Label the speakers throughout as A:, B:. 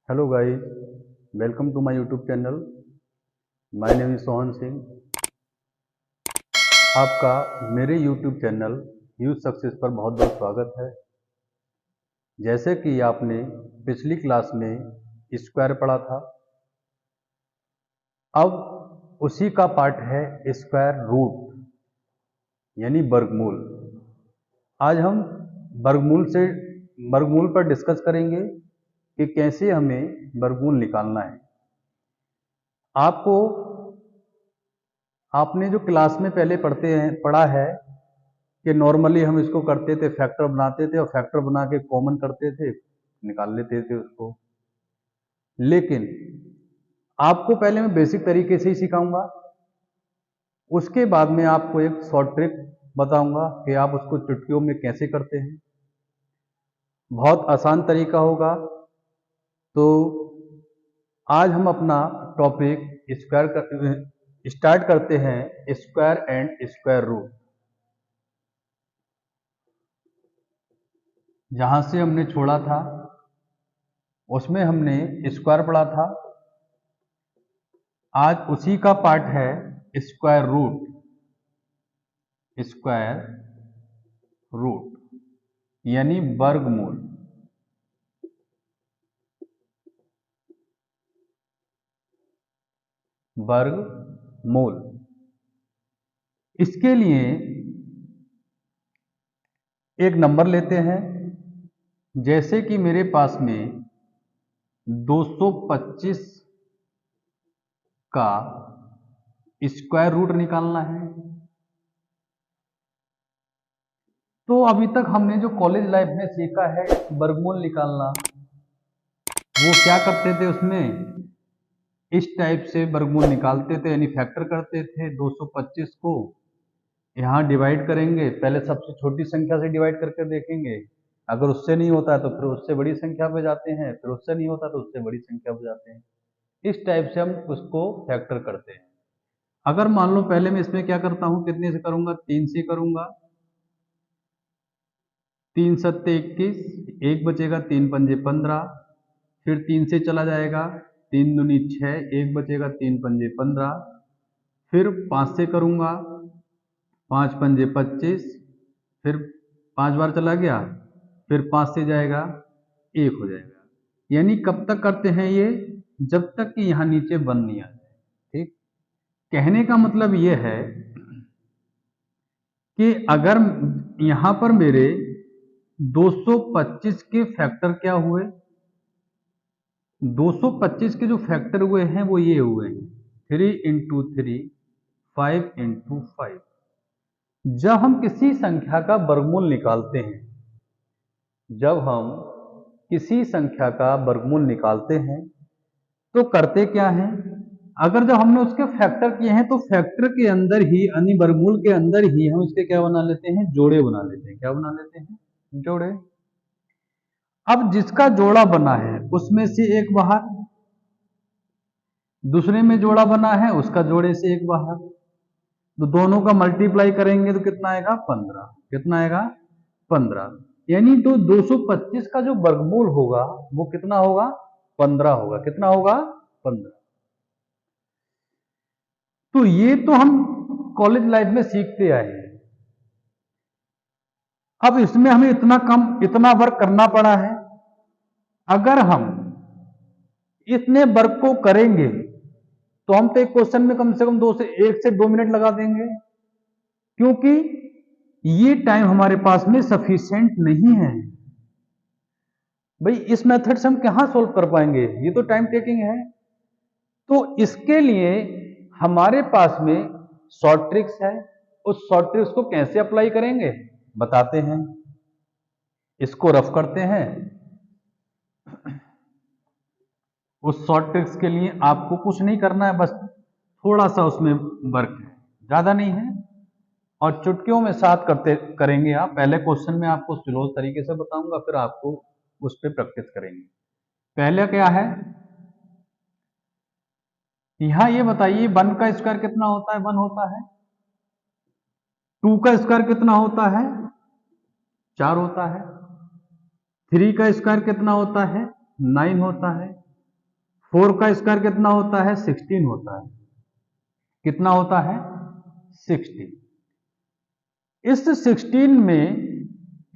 A: Hello guys, welcome to my YouTube channel. My name is Sohan Singh. आपका मेरे YouTube channel youth success पर बहुत बहुत स्वागत है। जैसे कि आपने पिछली क्लास में स्क्वायर पढ़ा था, अब उसी का पार्ट है स्क्वायर रूट यानी वर्गमूल। आज हम वर्गमूल पर डिस्कस करेंगे कि कैसे हमें वर्गमूल निकालना है। आपने जो क्लास में पहले पढ़ा है कि नॉर्मली हम इसको करते थे, फैक्टर बनाते थे और फैक्टर बना के कॉमन करते थे, निकाल लेते थे उसको। लेकिन आपको पहले मैं बेसिक तरीके से ही सिखाऊंगा, उसके बाद में आपको एक शॉर्ट ट्रिक बताऊंगा कि आप उसको चुटकियों में कैसे करते हैं। बहुत आसान तरीका होगा। तो आज हम अपना टॉपिक स्टार्ट करते हैं, स्क्वायर एंड स्क्वायर रूट। जहां से हमने छोड़ा था उसमें हमने स्क्वायर पढ़ा था। आज उसी का पार्ट है स्क्वायर रूट। स्क्वायर रूट यानी वर्गमूल। वर्गमूल। इसके लिए एक नंबर लेते हैं। जैसे कि मेरे पास में 225 का स्क्वायर रूट निकालना है। तो अभी तक हमने जो कॉलेज लाइफ में सीखा है वर्गमूल निकालना, वो क्या करते थे, उसमें इस टाइप से वर्गमूल निकालते थे, यानी फैक्टर करते थे। 225 को यहाँ डिवाइड करेंगे, पहले सबसे छोटी संख्या से डिवाइड करके देखेंगे, अगर उससे नहीं होता है तो फिर उससे बड़ी संख्या पे जाते हैं, फिर उससे नहीं होता तो उससे बड़ी संख्या पे जाते हैं। इस टाइप से हम उसको फैक्टर करते हैं। अगर मान लो पहले मैं इसमें क्या करता हूँ, कितने से करूंगा, 3 से करूंगा। 3 सत्ते 21, एक बचेगा, 3 पंजे 15, फिर 3 से चला जाएगा, 3 दूनी 6, एक बचेगा, 3 पंजे 15, फिर 5 से करूंगा, 5 पंजे 25, फिर 5 बार चला गया, फिर 5 से जाएगा, 1 हो जाएगा। यानी कब तक करते हैं ये, जब तक कि यहाँ नीचे 1 नहीं आ जाए। ठीक, कहने का मतलब ये है कि अगर यहां पर मेरे 225 के फैक्टर क्या हुए, 225 के जो फैक्टर हुए हैं वो ये हुए हैं, 3 इंटू 3, 5 इंटू 5। जब हम किसी संख्या का वर्गमूल निकालते हैं, जब हम किसी संख्या का वर्गमूल निकालते हैं तो करते क्या हैं, अगर जब हमने उसके फैक्टर किए हैं तो फैक्टर के अंदर ही, यानी वर्गमूल के अंदर ही हम इसके क्या बना लेते हैं, जोड़े बना लेते हैं। क्या बना लेते हैं, जोड़े। अब जिसका जोड़ा बना है उसमें से एक बाहर, दूसरे में जोड़ा बना है उसका जोड़े से एक बाहर, तो दोनों का मल्टीप्लाई करेंगे तो कितना आएगा, 15। कितना आएगा, 15। यानी तो 225 का जो वर्गमूल होगा वो कितना होगा, 15 होगा। कितना होगा, 15। तो ये तो हम कॉलेज लाइफ में सीखते आए हैं। अब इसमें हमें इतना वर्क करना पड़ा है। अगर हम इतने वर्क को करेंगे तो हम तो एक क्वेश्चन में कम से कम 1 से 2 मिनट लगा देंगे, क्योंकि ये टाइम हमारे पास में सफिशिएंट नहीं है। भाई इस मेथड से हम कहां सोल्व कर पाएंगे, ये तो टाइम टेकिंग है। तो इसके लिए हमारे पास में शॉर्ट ट्रिक्स है। उस शॉर्ट ट्रिक्स को कैसे अप्लाई करेंगे बताते हैं। इसको रफ करते हैं। उस शॉर्ट ट्रिक्स के लिए आपको कुछ नहीं करना है, बस थोड़ा सा उसमें वर्क है, ज्यादा नहीं है, और चुटकियों में साथ करेंगे आप। पहले क्वेश्चन में आपको स्लो तरीके से बताऊंगा, फिर आपको उस पर प्रैक्टिस करेंगे। पहले क्या है, यहां ये बताइए 1 का स्क्वायर कितना होता है, 1 होता है। 2 का स्क्वायर कितना होता है, 4 होता है। 3 का स्क्वायर कितना होता है, 9 होता है। 4 का स्क्वायर कितना होता है? 16 होता है। कितना होता है? 16। इस 16 में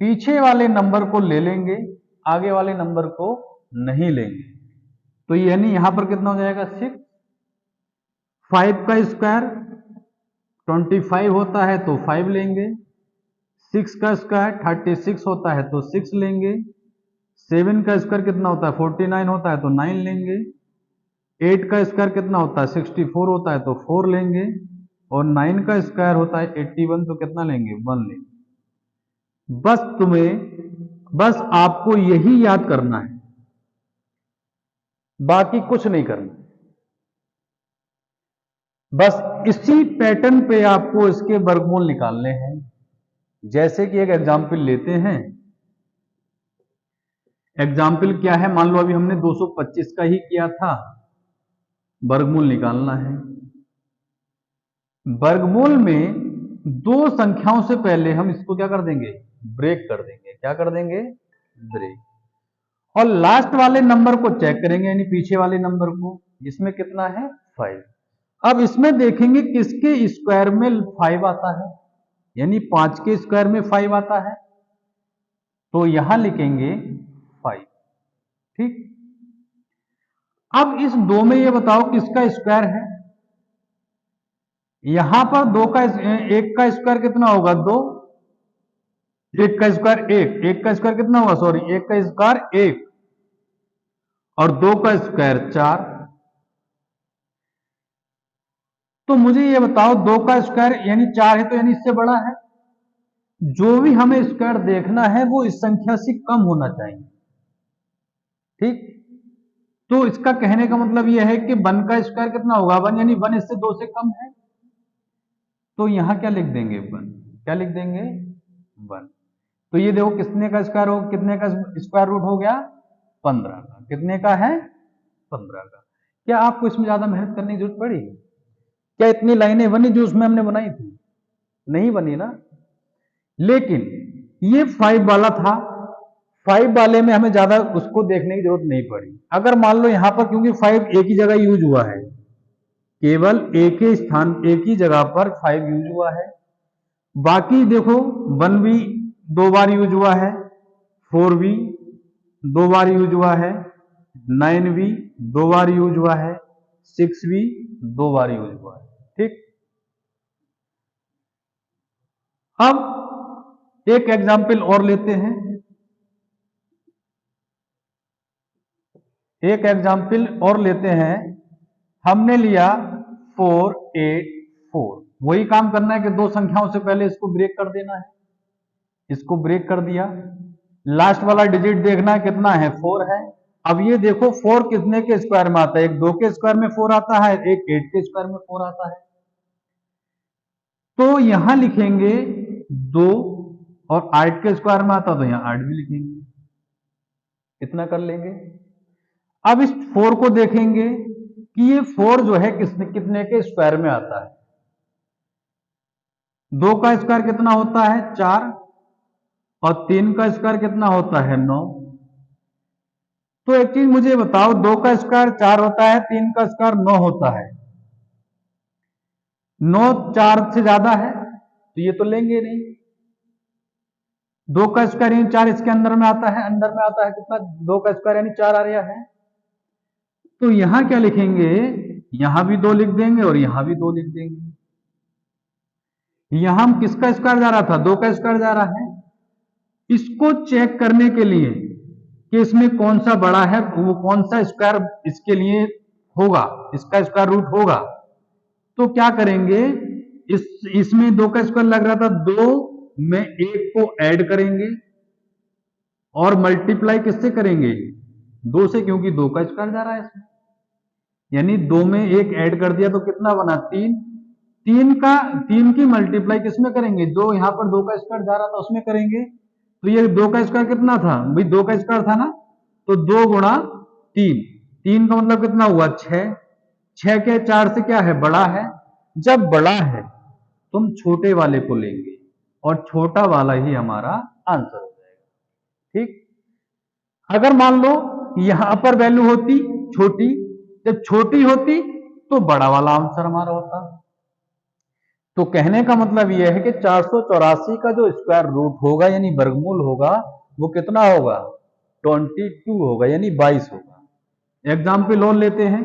A: पीछे वाले नंबर को ले लेंगे, आगे वाले नंबर को नहीं लेंगे, तो यानी यहां पर कितना हो जाएगा? 6। 5 का स्क्वायर 25 होता है तो 5 लेंगे। 6 का स्क्वायर 36 होता है तो 6 लेंगे। 7 का स्क्वायर कितना होता है? 49 होता है तो 9 लेंगे। 8 का स्क्वायर कितना होता है? 64 होता है तो 4 लेंगे। और 9 का स्क्वायर होता है 81 तो कितना लेंगे? 1 लेंगे। बस आपको यही याद करना है, बाकी कुछ नहीं करना। बस इसी पैटर्न पे आपको इसके वर्गमूल निकालने हैं। जैसे कि एक एग्जाम्पल लेते हैं। एग्जाम्पल क्या है? मान लो अभी हमने 225 का ही किया था, वर्गमूल निकालना है। वर्गमूल में दो संख्याओं से पहले हम इसको क्या कर देंगे? ब्रेक कर देंगे। क्या कर देंगे? ब्रेक। और लास्ट वाले नंबर को चेक करेंगे, यानी पीछे वाले नंबर को, जिसमें कितना है? 5। अब इसमें देखेंगे किसके स्क्वायर में 5 आता है, यानी 5 के स्क्वायर में 5 आता है, तो यहां लिखेंगे 5। ठीक। अब इस दो में ये बताओ किसका स्क्वायर है? यहां पर एक का स्क्वायर कितना होगा? 2। एक का स्क्वायर 1। एक का स्क्वायर कितना होगा? सॉरी, एक का स्क्वायर 1 और 2 का स्क्वायर 4। तो मुझे ये बताओ 2 का स्क्वायर यानी 4 है, तो यानी इससे बड़ा है। जो भी हमें स्क्वायर देखना है वो इस संख्या से कम होना चाहिए। ठीक। तो इसका कहने का मतलब यह है कि 1 का स्क्वायर कितना होगा? 1, यानी 1 इससे 2 से कम है, तो यहां क्या लिख देंगे? 1। क्या लिख देंगे? 1। तो ये देखो कितने का स्क्वायर हो, कितने का स्क्वायर रूट हो गया? 15 का। कितने का है? 15 का। क्या आपको इसमें ज्यादा मेहनत करने की जरूरत पड़ी? क्या इतनी लाइनें बनी जो उसमें हमने बनाई थी? नहीं बनी ना। लेकिन ये 5 वाला था, 5 वाले में हमें ज्यादा उसको देखने की जरूरत नहीं पड़ी। अगर मान लो यहां पर, क्योंकि 5 एक ही जगह यूज हुआ है, केवल एक ही स्थान, एक ही जगह पर 5 यूज हुआ है। बाकी देखो 1 भी 2 बार यूज हुआ है, 4 भी 2 बार यूज हुआ है, 9 भी 2 बार यूज हुआ है, 6 भी 2 बार यूज हुआ है। ठीक। अब एक एग्जाम्पल और लेते हैं। एक एग्जाम्पल और लेते हैं। हमने लिया 4, 8, 4। वही काम करना है कि दो संख्याओं से पहले इसको ब्रेक कर देना है। इसको ब्रेक कर दिया। लास्ट वाला डिजिट देखना है कितना है? 4 है। अब ये देखो 4 कितने के स्क्वायर में आता है? एक 2 के स्क्वायर में 4 आता है, एक 8 के स्क्वायर में 4 आता है। तो यहां लिखेंगे 2, और 8 के स्क्वायर में आता तो यहां 8 भी लिखेंगे। इतना कर लेंगे। अब इस 4 को देखेंगे कि ये 4 जो है कितने के स्क्वायर में आता है। 2 का स्क्वायर कितना होता है? 4। और 3 का स्क्वायर कितना होता है? 9। तो एक चीज मुझे बताओ, 2 का स्क्वायर 4 होता है, 3 का स्क्वायर 9 होता है। 9 4 से ज्यादा है तो ये तो लेंगे नहीं। 2 का स्क्वायर यानी 4 इसके अंदर में आता है, अंदर में आता है कितना? 2 का स्क्वायर यानी 4 आ रहा है। तो यहां क्या लिखेंगे? यहां भी 2 लिख देंगे और यहां भी 2 लिख देंगे। यहां हम किसका स्क्वायर जा रहा था? 2 का स्क्वायर जा रहा है। इसको चेक करने के लिए कि इसमें कौन सा बड़ा है, वो कौन सा स्क्वायर इसके लिए होगा, इसका स्क्वायर रूट होगा, तो क्या करेंगे? इसमें 2 का स्क्वायर लग रहा था, 2 में 1 को ऐड करेंगे और मल्टीप्लाई किससे करेंगे? 2 से, क्योंकि 2 का स्क्वायर जा रहा है इसमें। यानी 2 में 1 ऐड कर दिया तो कितना बना? 3। 3 की मल्टीप्लाई किसमें करेंगे? जो यहां पर 2 का स्क्वायर जा रहा था उसमें करेंगे। तो ये 2 का स्क्वायर कितना था भाई? 2 का स्क्वायर था ना, तो 2 गुणा 3। 3 का मतलब कितना हुआ? 6। 6 के 4 से क्या है? बड़ा है। जब बड़ा है तुम छोटे वाले को लेंगे और छोटा वाला ही हमारा आंसर हो जाएगा। ठीक। अगर मान लो यहां पर वैल्यू होती छोटी जब छोटी होती तो बड़ा वाला आंसर हमारा होता। तो कहने का मतलब यह है कि 484 का जो स्क्वायर रूट होगा यानी वर्गमूल होगा वो कितना होगा, 22 होगा यानी 22 होगा। एग्जाम्पल और लेते हैं।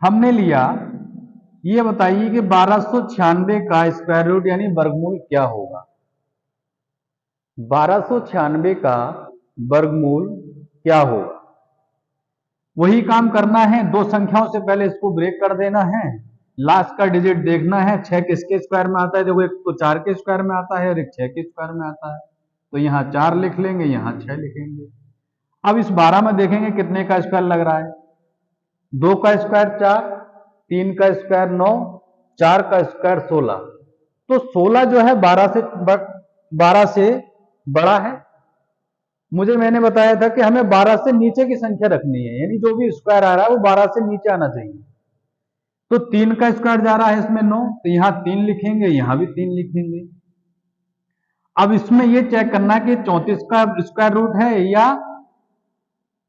A: हमने लिया, ये बताइए कि 1296 का स्क्वायर रूट यानी वर्गमूल क्या होगा। 1296 का वर्गमूल क्या होगा। वही काम करना है, दो संख्याओं से पहले इसको ब्रेक कर देना है, लास्ट का डिजिट देखना है। 6 किसके स्क्वायर में आता है, देखो एक तो 4 के स्क्वायर में आता है और एक 6 के स्क्वायर में आता है, तो यहाँ 4 लिख लेंगे, यहाँ 6 लिखेंगे। अब इस 12 में देखेंगे कितने का स्क्वायर लग रहा है। 2 का स्क्वायर 4, 3 का स्क्वायर 9, 4 का स्क्वायर 16। तो 16 जो है 12 से बड़ा है। मैंने बताया था कि हमें 12 से नीचे की संख्या रखनी है, यानी जो भी स्क्वायर आ रहा है वो 12 से नीचे आना चाहिए। तो 3 का स्क्वायर जा रहा है इसमें 9, तो यहां 3 लिखेंगे, यहां भी 3 लिखेंगे। अब इसमें यह चेक करना कि 34 का स्क्वायर रूट है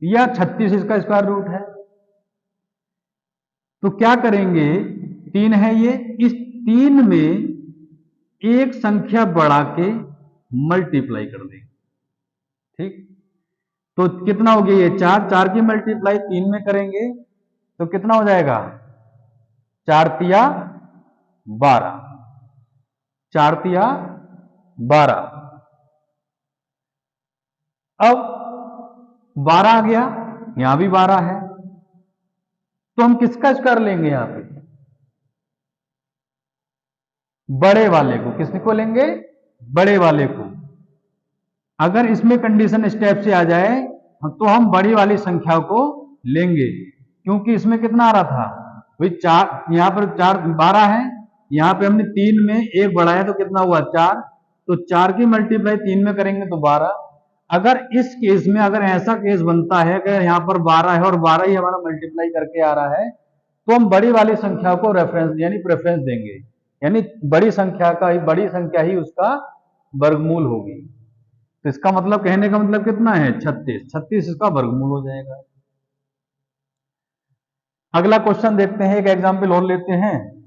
A: या 36 इसका स्क्वायर रूट है। तो क्या करेंगे, 3 है ये, इस 3 में एक संख्या बढ़ा के मल्टीप्लाई कर देंगे। ठीक, तो कितना हो गया, ये 4 की मल्टीप्लाई 3 में करेंगे तो कितना हो जाएगा, 4 तिया 12, 4 तिया 12। अब 12 आ गया, यहां भी 12 है, तो हम किसका स्क्वायर लेंगे, यहां पे बड़े वाले को। किसको लेंगे, बड़े वाले को। अगर इसमें कंडीशन स्टेप से आ जाए तो हम बड़ी वाली संख्या को लेंगे, क्योंकि इसमें कितना आ रहा था भाई 4, यहां पर 4 12 है, यहां पे हमने 3 में एक बढ़ाया तो कितना हुआ 4, तो 4 की मल्टीप्लाई 3 में करेंगे तो 12। अगर इस केस में अगर ऐसा केस बनता है कि यहां पर 12 है और 12 ही हमारा मल्टीप्लाई करके आ रहा है, तो हम बड़ी वाली संख्या को रेफरेंस यानी प्रेफरेंस देंगे, यानी बड़ी संख्या ही उसका वर्गमूल होगी। तो इसका मतलब, कहने का मतलब कितना है, 36, 36 इसका वर्गमूल हो जाएगा। अगला क्वेश्चन देखते हैं, एक एग्जाम्पल और लेते हैं।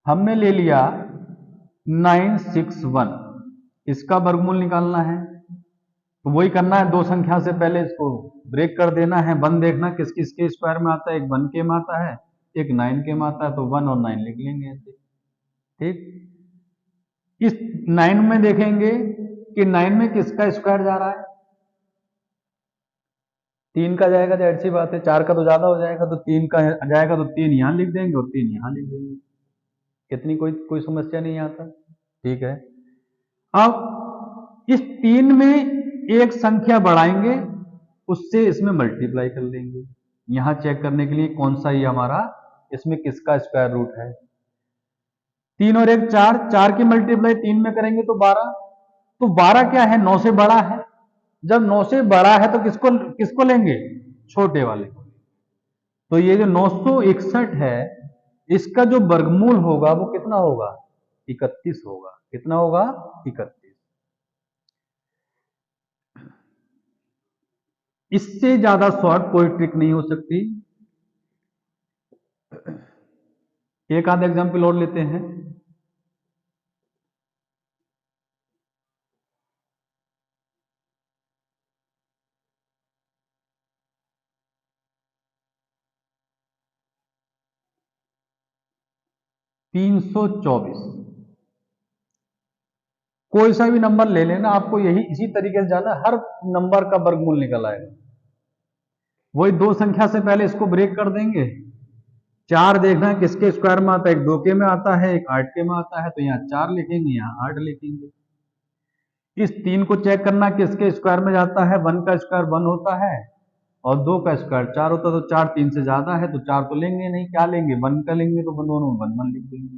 A: हमने ले लिया 961, इसका वर्गमूल निकालना है। तो वही करना है, दो संख्या से पहले इसको ब्रेक कर देना है, 1 देखना किस किसके स्क्वायर में आता है, एक 1 के में आता है, एक 9 के में आता है, तो 1 और 9 लिख लेंगे ऐसे। ठीक, इस 9 में देखेंगे कि 9 में किसका स्क्वायर जा रहा है, 3 का जाएगा, जाहिर सी बात है, 4 का तो ज्यादा हो जाएगा, तो 3 का जाएगा, तो 3 यहां लिख देंगे और 3 यहां लिख देंगे। कितनी कोई समस्या नहीं आता। ठीक है, अब इस 3 में एक संख्या बढ़ाएंगे, उससे इसमें मल्टीप्लाई कर लेंगे, यहां चेक करने के लिए कौन सा ही हमारा इसमें किसका स्क्वायर रूट है। 3 और 1 4, 4 की मल्टीप्लाई 3 में करेंगे तो 12। तो 12 क्या है, 9 से बड़ा है। जब 9 से बड़ा है तो किसको किसको लेंगे, छोटे वाले को। तो ये जो 961 है, इसका जो वर्गमूल होगा वो कितना होगा, 31 होगा। कितना होगा, 31। इससे ज्यादा शॉर्ट कोई ट्रिक नहीं हो सकती। एक आध एग्जाम्पल और लेते हैं। तीन सौ चौबीस, कोई सा भी नंबर ले लेना, आपको यही इसी तरीके से जाना, हर नंबर का वर्गमूल निकल आएगा। वही दो संख्या से पहले इसको ब्रेक कर देंगे। 4 देखना है किसके स्क्वायर में आता है, एक 2 के में आता है, एक 8 के में आता है, तो यहाँ 4 लिखेंगे, यहाँ 8 लिखेंगे। इस 3 को चेक करना किसके स्क्वायर में जाता है, 1 का स्क्वायर 1 होता है और 2 का स्क्वायर 4 होता है, तो 4 3 से ज्यादा है, तो 4 तो लेंगे नहीं, क्या लेंगे, 1 का लेंगे, तो दोनों 1 1 लिख देंगे।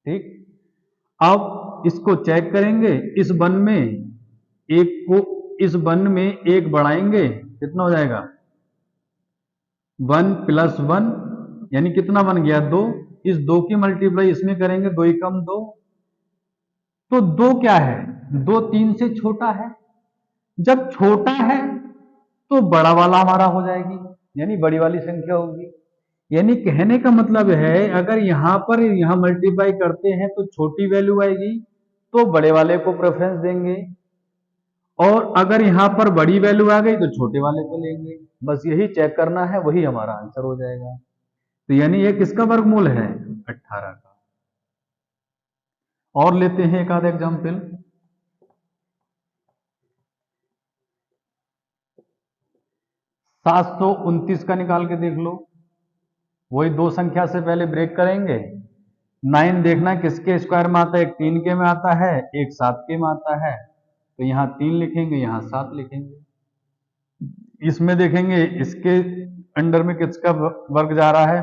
A: ठीक, अब इसको चेक करेंगे, इस 1 में एक को, इस 1 में एक बढ़ाएंगे, कितना हो जाएगा, 1 + 1 यानी कितना बन गया, 2, इस 2 की मल्टीप्लाई इसमें करेंगे, 2 एकम 2, तो 2 क्या है, 2 3 से छोटा है। जब छोटा है तो बड़ा वाला हमारा हो जाएगी, यानी बड़ी वाली संख्या होगी। यानी कहने का मतलब है अगर यहां पर यहां मल्टीप्लाई करते हैं तो छोटी वैल्यू आएगी तो बड़े वाले को प्रेफरेंस देंगे, और अगर यहां पर बड़ी वैल्यू आ गई तो छोटे वाले को लेंगे। बस यही चेक करना है, वही हमारा आंसर हो जाएगा। तो यानी ये किसका वर्गमूल है, 18 का। और लेते हैं एक आध एग्जाम्पल। 729 का निकाल के देख लो। वही 2 संख्या से पहले ब्रेक करेंगे। 9 देखना किसके स्क्वायर में आता है, एक 3 के में आता है, एक 7 के में आता है, तो यहाँ 3 लिखेंगे, यहाँ 7 लिखेंगे। इसमें देखेंगे इसके अंडर में किसका वर्ग जा रहा है,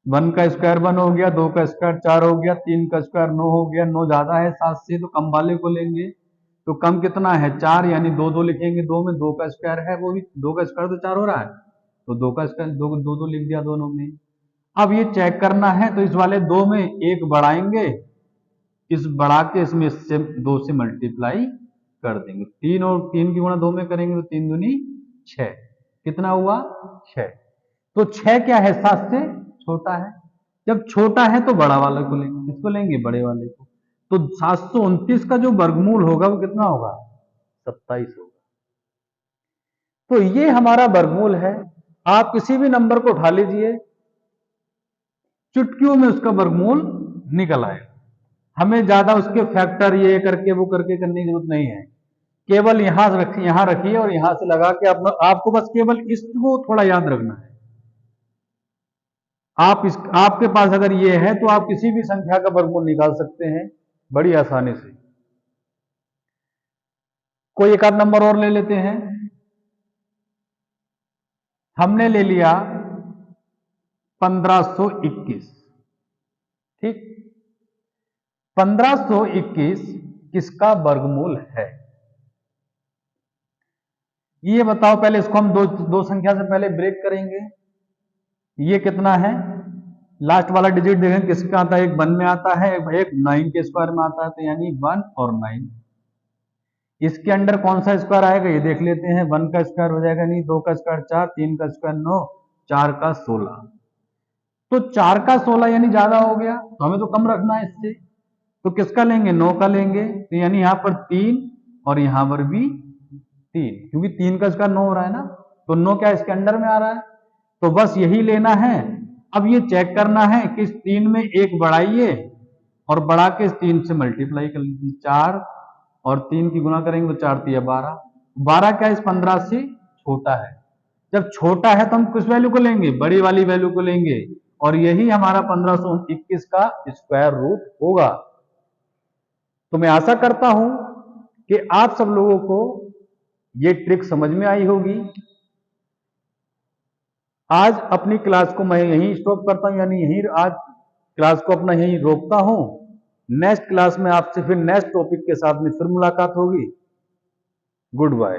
A: 1 का स्क्वायर 1 हो गया, 2 का स्क्वायर 4 हो गया, 3 का स्क्वायर 9 हो गया। 9 ज्यादा है 7 से, तो कम वाले को लेंगे। तो कम कितना है, 4, यानी 2 2 लिखेंगे। 2 में 2 का स्क्वायर है, वो भी 2 का स्क्वायर तो 4 हो रहा है, तो 2 का स्क्वायर 2 2 2 लिख दिया दोनों में। अब ये चेक करना है तो इस वाले 2 में एक बढ़ाएंगे, इस बढ़ा के इसमें से 2 से मल्टीप्लाई कर देंगे। 3 और 3 की गुणा 2 में करेंगे तो 3 दूनी 6, कितना हुआ 6। तो 6 क्या है, 7 से छोटा है। जब छोटा है तो बड़ा वाले को लेंगे, किसको लेंगे, बड़े वाले को। तो 729 का जो वर्गमूल होगा वो कितना होगा, 27 होगा। तो ये हमारा वर्गमूल है। आप किसी भी नंबर को उठा लीजिए, चुटकियों में उसका वर्गमूल निकल आएगा। हमें ज्यादा उसके फैक्टर ये करके वो करके करने की जरूरत नहीं है। केवल यहां रखिए और यहां से लगा के आपको बस केवल इसको थोड़ा याद रखना है। आपके पास अगर ये है तो आप किसी भी संख्या का वर्गमूल निकाल सकते हैं बड़ी आसानी से। कोई एक आध नंबर और ले लेते हैं। हमने ले लिया 1521, ठीक। 1521 किसका वर्गमूल है, ये बताओ। पहले इसको हम दो संख्या से पहले ब्रेक करेंगे। ये कितना है, लास्ट वाला डिजिट देखें किसका आता है, एक 1 में आता है, एक 9 के स्क्वायर में आता है, तो यानी 1 और 9। इसके अंडर कौन सा स्क्वायर आएगा ये देख लेते हैं। 1 का स्क्वायर हो जाएगा नहीं, 2 का स्क्वायर 4, 3 का स्क्वायर 9, 4 का 16। तो 4 का 16 यानी ज्यादा हो गया, तो हमें तो कम रखना है इससे। तो किसका लेंगे, 9 का लेंगे। तो यानी यहां पर 3 और यहां पर भी 3, क्योंकि 3 का स्क्वायर 9 हो रहा है ना, तो 9 क्या इसके अंडर में आ रहा है। तो बस यही लेना है। अब ये चेक करना है कि इस 3 में एक बढ़ाइए और बढ़ा के इस 3 से मल्टीप्लाई कर लीजिए। 4 और 3 की गुणा करेंगे तो 4 3 12। 12 क्या इस 15 से छोटा है। जब छोटा है तो हम किस वैल्यू को लेंगे, बड़ी वाली वैल्यू को लेंगे, और यही हमारा 1521 का स्क्वायर रूट होगा। तो मैं आशा करता हूं कि आप सब लोगों को ये ट्रिक समझ में आई होगी। आज अपनी क्लास को मैं यहीं स्टॉप करता हूं, यानी यहीं आज क्लास को अपना यहीं रोकता हूं। नेक्स्ट क्लास में आपसे फिर नेक्स्ट टॉपिक के साथ में फिर मुलाकात होगी। Good bye.